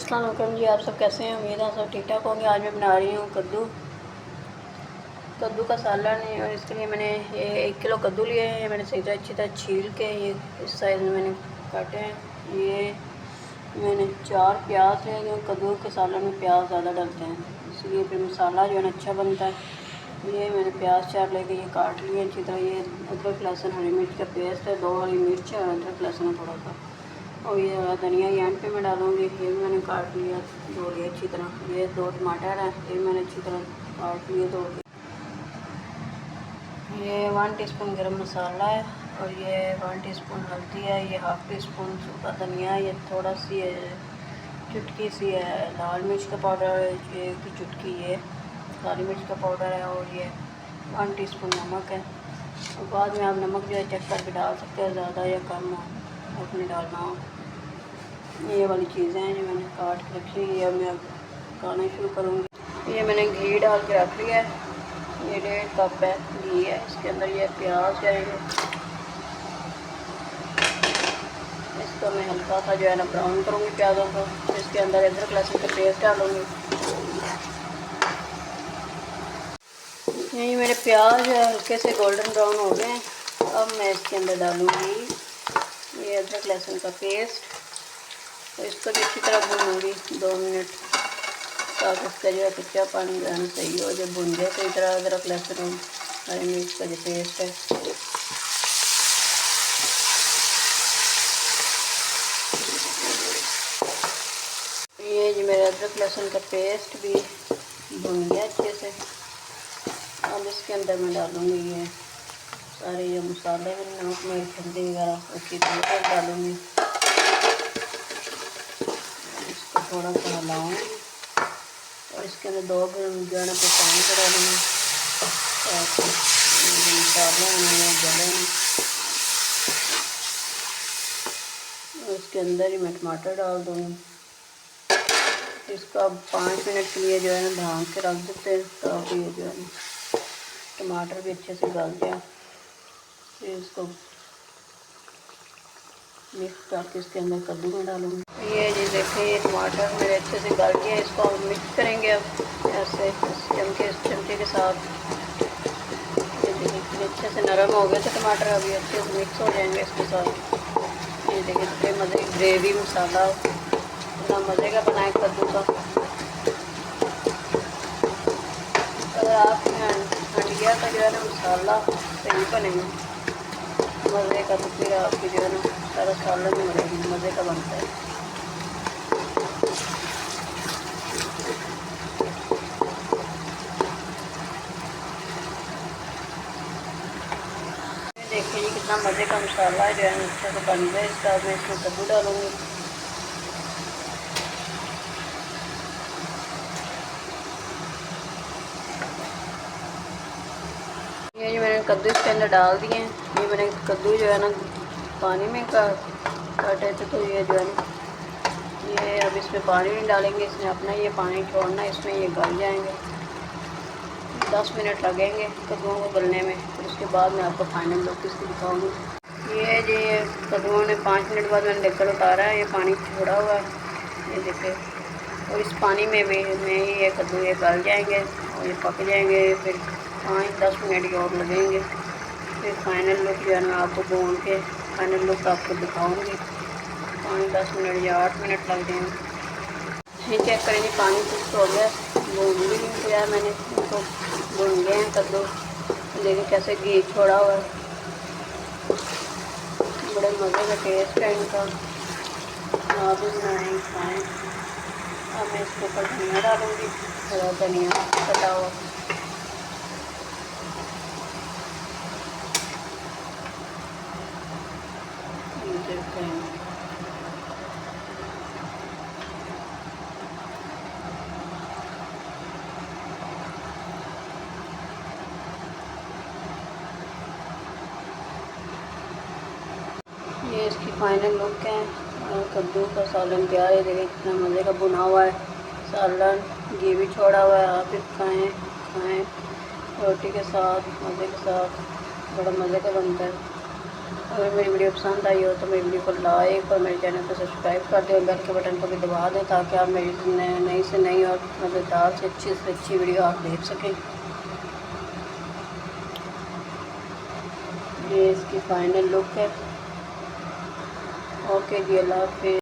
अस्सलाम वालेकुम जी, आप सब कैसे हैं? उम्मीद है सब ठीक ठाक होंगे। आज मैं बना रही हूँ कद्दू का सालन है। और इसके लिए मैंने ये 1 किलो कद्दू लिए हैं। मैंने सही तरह अच्छी तरह छील के ये इस साइज़ में मैंने काटे हैं। ये मैंने 4 प्याज लिए हैं। कद्दू के सालन में प्याज ज़्यादा डलते हैं, इसलिए फिर मसाला जो है ना अच्छा बनता है। ये मैंने प्याज 4 लेके ये काट लिए अच्छी तरह। ये अदरक लहसुन हरी मिर्च का पेस्ट है, 2 हरी मिर्च है और अदरक लहसुन है थोड़ा सा। और ये धनिया एंड पे मैं डालूँगी। ये भी मैंने काट लिया, धो लिया अच्छी तरह। ये 2 टमाटर हैं, ये मैंने अच्छी तरह काट लिए, धो लिए। ये 1 टीस्पून गरम मसाला है और ये 1 टीस्पून हल्दी है। ये हाफ़ टी स्पून सूखा धनिया है। ये थोड़ा सी चुटकी सी है लाल मिर्च का पाउडर है, ये की चुटकी ये काली मिर्च का पाउडर है। और ये 1 टीस्पून नमक है। और बाद में आप नमक जो है चेक करके डाल सकते हैं, ज़्यादा या कम हो अपने डालना हो। ये वाली चीज़ें हैं जो मैंने काट के रखी है। अब मैं खाना शुरू करूँगी। ये मैंने घी डाल के रख लिया है। ये 1.5 कप है घी है। इसके अंदर ये प्याज जाएंगे, इसको मैं हल्का सा जो है ना ब्राउन करूँगी प्याज़ों को। फिर इसके अंदर अदरक लहसुन का पेस्ट डालूँगी। ये मेरे प्याज हल्के से गोल्डन ब्राउन हो गए हैं। अब मैं इसके अंदर डालूँगी ये अदरक लहसुन का पेस्ट। तो इसको भी अच्छी तरह भूनूँगी 2 मिनट, ताकि इसका जो है कच्चापन जो है सही हो। जब भून जाए तो इस तरह अदरक लहसुन और हरी मिर्च का जो पेस्ट है, ये जो मेरा अदरक लहसुन का पेस्ट भी भून गया अच्छे से। अब इसके अंदर मैं डालूँगी ये सारे ये मसाले, नमक मिर्च हल्दी वगैरह अच्छी तरह डालूँगी। इसको थोड़ा सा हिलाऊँगी और इसके अंदर 2 जो है ना पानी का डालूँगी, ताकि मसाला जले नहीं। और इसके अंदर ही मैं टमाटर डाल दूँगी। इसको अब 5 मिनट के लिए जो है ना ढाँक के रख देते हैं, ताकि ये जो है ना टमाटर भी अच्छे से गल जाए। फिर इसको मिक्स करके इसके अंदर कद्दू में डालूँगी। ये जी देखिए ये टमाटर मेरे अच्छे से गल गया। इसको हम मिक्स करेंगे अब ऐसे चमचे के साथ। ये देखिए अच्छे से नरम हो गए थे टमाटर, अभी अच्छे से मिक्स हो जाएंगे इसके साथ। ये देखिए कितने मज़े ग्रेवी मसाला इतना मज़े का बनाए कद्दू का। अगर आप हंडिया का जो है ना मसाला सही बनेगा मज़े का, तो फिर आपकी जो है ना सारा सालन भी मज़े का बनता है। देखिए जी कितना मज़े का मसाला जो है ना अच्छे से बन गया। इसका मैं इसमें कद्दू डालूँगी। ये जो मैंने कद्दू इसके अंदर डाल दिए हैं। ये मैंने कद्दू जो है ना पानी में काटे थे, तो ये जो है ना ये अब इसमें पानी नहीं डालेंगे, इसने अपना ये पानी छोड़ना, इसमें ये गल जाएंगे। 10 मिनट लगेंगे कद्दूओं को गलने में। फिर उसके बाद मैं आपको फाइनल लुक इसकी दिखाऊँगी। ये कद्दूओं ने 5 मिनट बाद मैंने ढक्कन उतारा है, ये पानी छोड़ा हुआ है, ये देखिए। और इस पानी में भी ये कद्दू ये गल जाएंगे और ये पक जाएंगे। फिर 5-10 मिनट और लगेंगे। फिर फाइनल लुक जो है ना आपको भून के फाइनल लुक आपको दिखाऊंगी। 5-10 मिनट या 8 मिनट लग जाएंगे। ये चेक करेंगे पानी कुछ हो गया, भून भी नहीं किया मैंने, इनको भून गए हैं कद्दू। देखिए कैसे घी छोड़ा हुआ है, बड़े मज़े का टेस्ट है इनका। आप भी बनाएँ खाएँ। अब मैं इसके ऊपर धनिया डालूँगी, थोड़ा धनिया कटा हुआ। देखते हैं ये इसकी फाइनल लुक है। कद्दू का सालन तैयार है। देखिए कितना मज़े का भुना हुआ है सालन, घी भी छोड़ा हुआ है। आप भी खाएँ रोटी के साथ, मज़े के साथ, बड़ा मज़े का बनता है। अगर मेरी वीडियो पसंद आई हो तो मेरी वीडियो को लाइक और मेरे चैनल को सब्सक्राइब कर दें और बेल के बटन को भी दबा दें, ताकि आप मेरी नई से नई और मज़ेदार से अच्छी वीडियो आप देख सकें। ये इसकी फाइनल लुक है। ओके जी, अल्लाह हाफिज़।